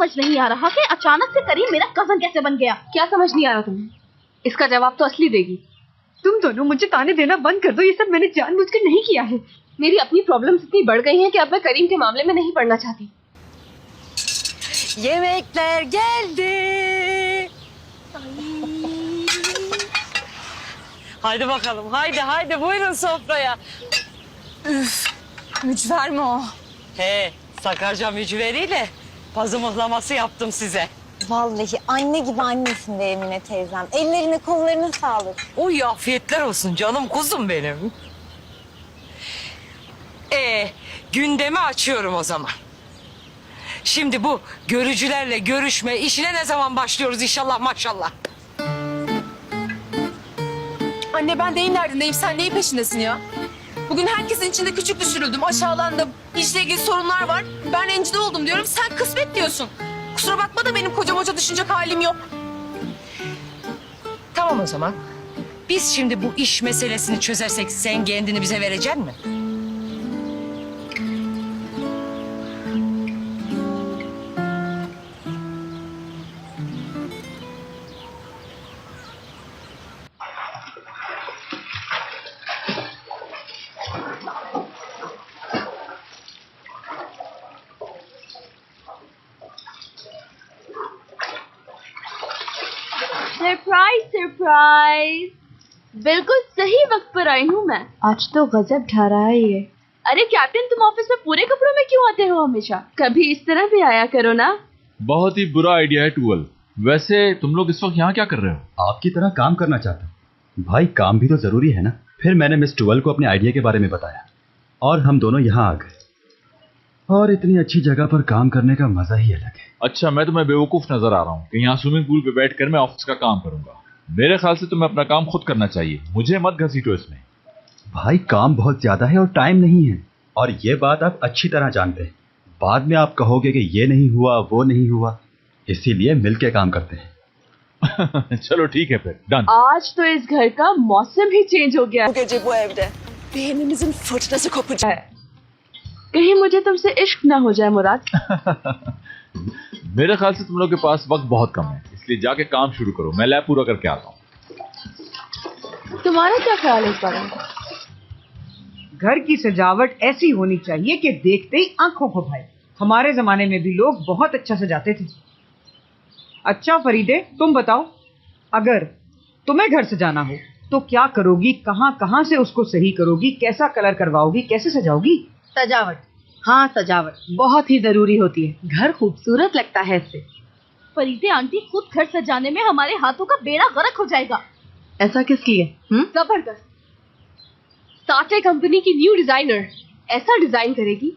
समझ नहीं आ रहा कि अचानक से करीम मेरा कजन कैसे बन गया। क्या समझ नहीं आ रहा तुम्हें? इसका जवाब तो असली देगी। तुम दोनों मुझे ताने देना बंद कर दो, ये सब मैंने जानबूझकर नहीं किया है। मेरी अपनी प्रॉब्लम्स इतनी बढ़ गई हैं कि अब मैं करीम के मामले में नहीं पड़ना चाहती। Yemekler geldi. Haydi bakalım, haydi buyurun sofraya. Üf, mücver mi o? He, Sakarca mücveriyle pazı mıhlaması yaptım size. Vallahi anne gibi annesin be Emine teyzem. Ellerine kollarına sağlık. Oy afiyetler olsun canım kuzum benim. Gündemi açıyorum o zaman. Şimdi bu görücülerle görüşme işine ne zaman başlıyoruz inşallah maşallah. Anne ben neyin derdindeyim, sen neyin peşindesin ya? Bugün herkesin içinde küçük düşürüldüm, aşağılandım. İşle ilgili sorunlar var. Ben rencide oldum diyorum, sen kısmet diyorsun. Kusura bakma da benim koca moca düşünecek halim yok. Tamam o zaman. Biz şimdi bu iş meselesini çözersek sen kendini bize verecek misin? Surprise surprise, बिल्कुल सही वक्त पर आई हूँ मैं। आज तो गजब ढा रहा है ये। अरे कैप्टन, तुम ऑफिस में पूरे कपड़ों में क्यों आते हो हमेशा? कभी इस तरह भी आया करो ना। बहुत ही बुरा आइडिया है टूवल। वैसे तुम लोग इस वक्त यहाँ क्या कर रहे हो? आपकी तरह काम करना चाहता हूँ। भाई काम भी तो जरूरी है ना। फिर मैंने मिस टूवल को अपने आइडिया के बारे में बताया और हम दोनों यहाँ आ गए। और इतनी अच्छी जगह पर काम करने का मजा ही अलग है। अच्छा, मैं तुम्हें बेवकूफ नजर आ रहा हूँ कि यहाँ स्विमिंग पूल पे बैठकर मैं ऑफिस का काम करूंगा। मेरे ख्याल से तुम्हें अपना काम खुद करना चाहिए, मुझे मत घसीटो इसमें। भाई काम बहुत ज्यादा है और टाइम नहीं है, और ये बात आप अच्छी तरह जानते हैं। बाद में आप कहोगे कि ये नहीं हुआ वो नहीं हुआ, इसीलिए मिलके काम करते हैं। चलो ठीक है फिर, डन। आज तो इस घर का मौसम ही चेंज हो गया। Bu gece bu evde beynimizin fırtınası kopacak. कहीं मुझे तुमसे इश्क ना हो जाए मुराद। मेरे ख्याल से तुम लोग के पास वक्त बहुत कम है, इसलिए जाके काम शुरू करो। मैं लैब पूरा करके आता हूँ। तुम्हारा क्या ख्याल है इस बारे में? घर की सजावट ऐसी होनी चाहिए कि देखते ही आंखों को भाए। हमारे जमाने में भी लोग बहुत अच्छा सजाते थे। अच्छा फरीदे, तुम बताओ, अगर तुम्हें घर सजाना हो तो क्या करोगी? कहाँ कहाँ से उसको सही करोगी? कैसा कलर करवाओगी? कैसे सजाओगी? सजावट, हाँ सजावट बहुत ही जरूरी होती है। घर खूबसूरत लगता है इससे। फरीदे आंटी, खुद घर सजाने में हमारे हाथों का बेड़ा गर्क हो जाएगा। ऐसा किस लिए? जबरदस्त। साटे कंपनी की न्यू डिजाइनर ऐसा डिजाइन करेगी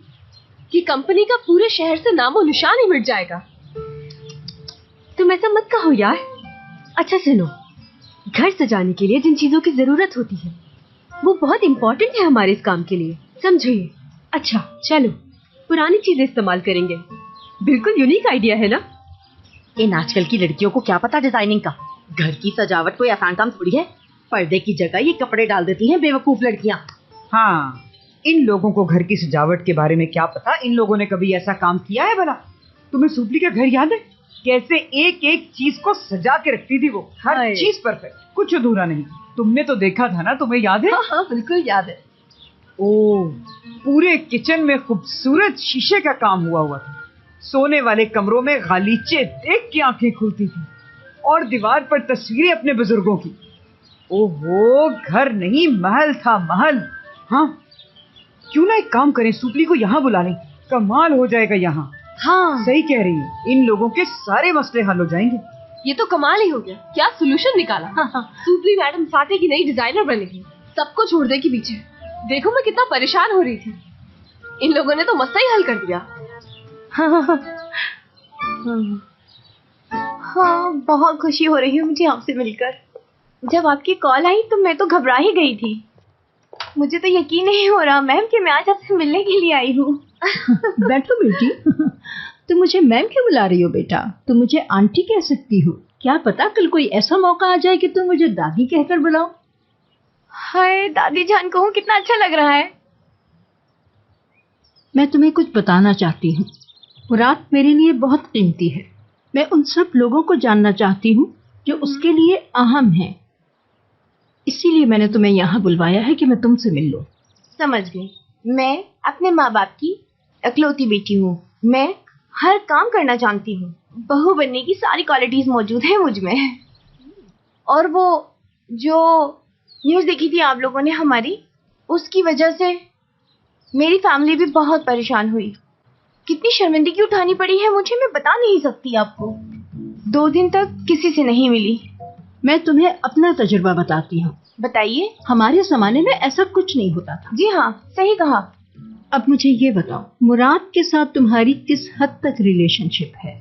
कि कंपनी का पूरे शहर से नामो निशान ही मिट जाएगा। तुम ऐसा मत कहो यार। अच्छा सुनो, घर सजाने के लिए जिन चीजों की जरूरत होती है वो बहुत इम्पोर्टेंट है हमारे इस काम के लिए, समझो ये। अच्छा चलो पुरानी चीजें इस्तेमाल करेंगे। बिल्कुल यूनिक आइडिया है ना। इन आजकल की लड़कियों को क्या पता डिजाइनिंग का। घर की सजावट कोई आसान काम थोड़ी है। पर्दे की जगह ये कपड़े डाल देती हैं बेवकूफ लड़कियां। हाँ, इन लोगों को घर की सजावट के बारे में क्या पता। इन लोगों ने कभी ऐसा काम किया है भला? तुम्हें सुपली का घर याद है? कैसे एक एक चीज को सजा के रखती थी वो। हर चीज परफेक्ट, कुछ अधूरा नहीं। तुमने तो देखा था ना, तुम्हें याद है? हाँ बिल्कुल याद है। ओह, पूरे किचन में खूबसूरत शीशे का काम हुआ था। सोने वाले कमरों में गालीचे देख के आंखें खुलती थी और दीवार पर तस्वीरें अपने बुजुर्गों की। ओहो, घर नहीं महल था, महल। हाँ, क्यों ना एक काम करें, सुपली को यहाँ बुला लें। कमाल हो जाएगा यहाँ। हाँ सही कह रही है, इन लोगों के सारे मसले हल हो जाएंगे। ये तो कमाल ही हो गया। क्या सोल्यूशन निकाला। सुपली मैडम साटे की नई डिजाइनर बनेगी, सबको छोड़ देगी पीछे। देखो मैं कितना परेशान हो रही थी, इन लोगों ने तो मसला ही हल कर दिया। हाँ, बहुत खुशी हो रही है मुझे आपसे मिलकर। जब आपकी कॉल आई तो मैं तो घबरा ही गई थी। मुझे तो यकीन नहीं हो रहा मैम कि मैं आज आपसे मिलने के लिए आई हूँ। बैठो बेटी। तुम मुझे मैम क्यों बुला रही हो बेटा? तुम मुझे आंटी कह सकती हो। क्या पता कल कोई ऐसा मौका आ जाए कि तुम मुझे दादी कहकर बुलाओ। हाय दादी जान कहूँ, कितना अच्छा लग रहा है। मैं तुम्हें कुछ बताना चाहती हूँ। मुराद मेरे लिए बहुत कीमती है। मैं उन सब लोगों को जानना चाहती हूँ जो उसके लिए अहम हैं। इसीलिए मैंने तुम्हें यहाँ बुलवाया है कि मैं तुमसे मिल लूँ। समझ गई। मैं अपने माँ बाप की इकलौती बेटी हूँ। मैं हर काम करना जानती हूँ। बहू बनने की सारी क्वालिटीज मौजूद हैं मुझ में। और वो जो न्यूज़ देखी थी आप लोगों ने हमारी, उसकी वजह से मेरी फैमिली भी बहुत परेशान हुई। कितनी शर्मिंदगी उठानी पड़ी है मुझे, मैं बता नहीं सकती आपको। 2 दिन तक किसी से नहीं मिली। मैं तुम्हें अपना तजुर्बा बताती हूँ। बताइए। हमारे ज़माने में ऐसा कुछ नहीं होता था। जी हाँ, सही कहा। अब मुझे ये बताओ, मुराद के साथ तुम्हारी किस हद तक रिलेशनशिप है?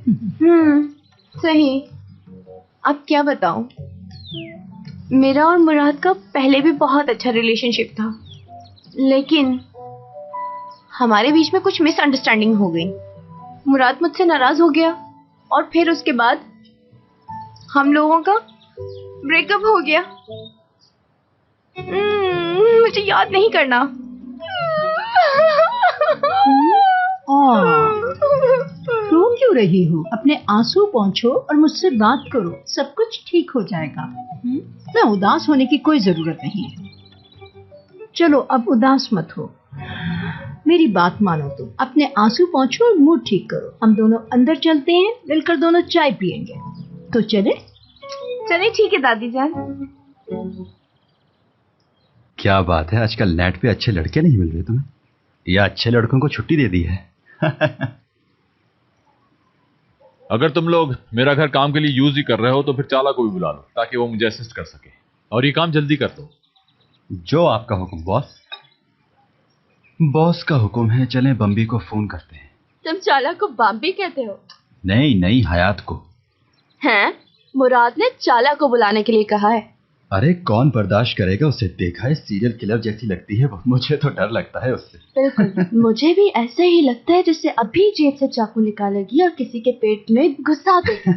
सही। अब क्या बताऊं, मेरा और मुराद का पहले भी बहुत अच्छा रिलेशनशिप था, लेकिन हमारे बीच में कुछ मिसअंडरस्टैंडिंग हो गई। मुराद मुझसे नाराज हो गया और फिर उसके बाद हम लोगों का ब्रेकअप हो गया। मुझे याद नहीं करना। रो क्यों रही हो? अपने आंसू पोंछो और मुझसे बात करो, सब कुछ ठीक हो जाएगा। ना, उदास होने की कोई जरूरत नहीं है। चलो अब उदास मत हो, मेरी बात मानो। तुम अपने आंसू पोंछो और मूड ठीक करो। हम दोनों अंदर चलते हैं, मिलकर दोनों चाय पियेंगे। तो चले? चले, ठीक है दादी जान। क्या बात है, आजकल नेट पे अच्छे लड़के नहीं मिल रहे तुम्हें, या अच्छे लड़कों को छुट्टी दे दी है? अगर तुम लोग मेरा घर काम के लिए यूज ही कर रहे हो तो फिर चाला को भी बुला लो ताकि वो मुझे असिस्ट कर सके, और ये काम जल्दी कर दो। जो आपका हुक्म बॉस। बॉस का हुक्म है। चलें बम्बी को फोन करते हैं। तुम चाला को बाम्बी कहते हो? नहीं, हयात को। हैं? मुराद ने चाला को बुलाने के लिए कहा है। अरे कौन बर्दाश्त करेगा उसे, देखा है सीरियल किलर जैसी लगती है वो। मुझे तो डर लगता है उससे। बिल्कुल, मुझे भी ऐसा ही लगता है जैसे अभी जेब से चाकू निकालेगी और किसी के पेट में घुसा देगी।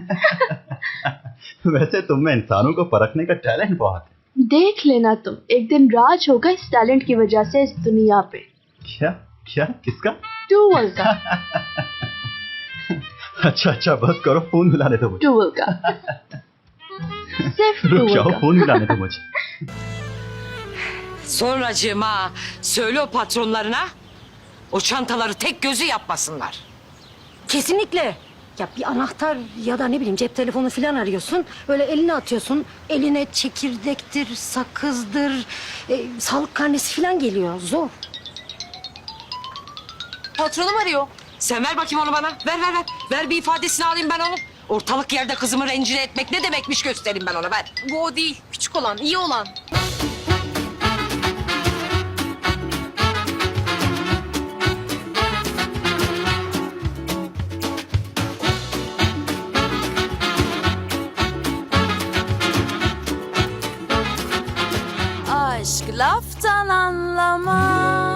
वैसे तुम में इंसानों को परखने का टैलेंट बहुत है। देख लेना तुम, एक दिन राज होगा इस टैलेंट की वजह से इस दुनिया पे। क्या किसका? टूवल का। अच्छा बस करो, फोन मिलाने दो मुझे। टूवल का। Sırf रुक जाओ, Tuğla. फोन मिलाने दो मुझे। Sonracığıma söyle o patronlarına o çantaları tek gözü yapmasınlar. Kesinlikle. Ya bir anahtar ya da ne bileyim cep telefonu falan arıyorsun. Böyle eline atıyorsun. Eline çekirdektir, sakızdır, sağlık karnesi falan geliyor. Zor. Patronum arıyor. Sen ver bakayım onu bana. Ver. Ver bir ifadesini alayım ben onu. Ortalık yerde kızımı rencide etmek ne demekmiş göstereyim ben ona, ver. Bu o değil. Küçük olan, iyi olan. Aşk laftan anlamaz.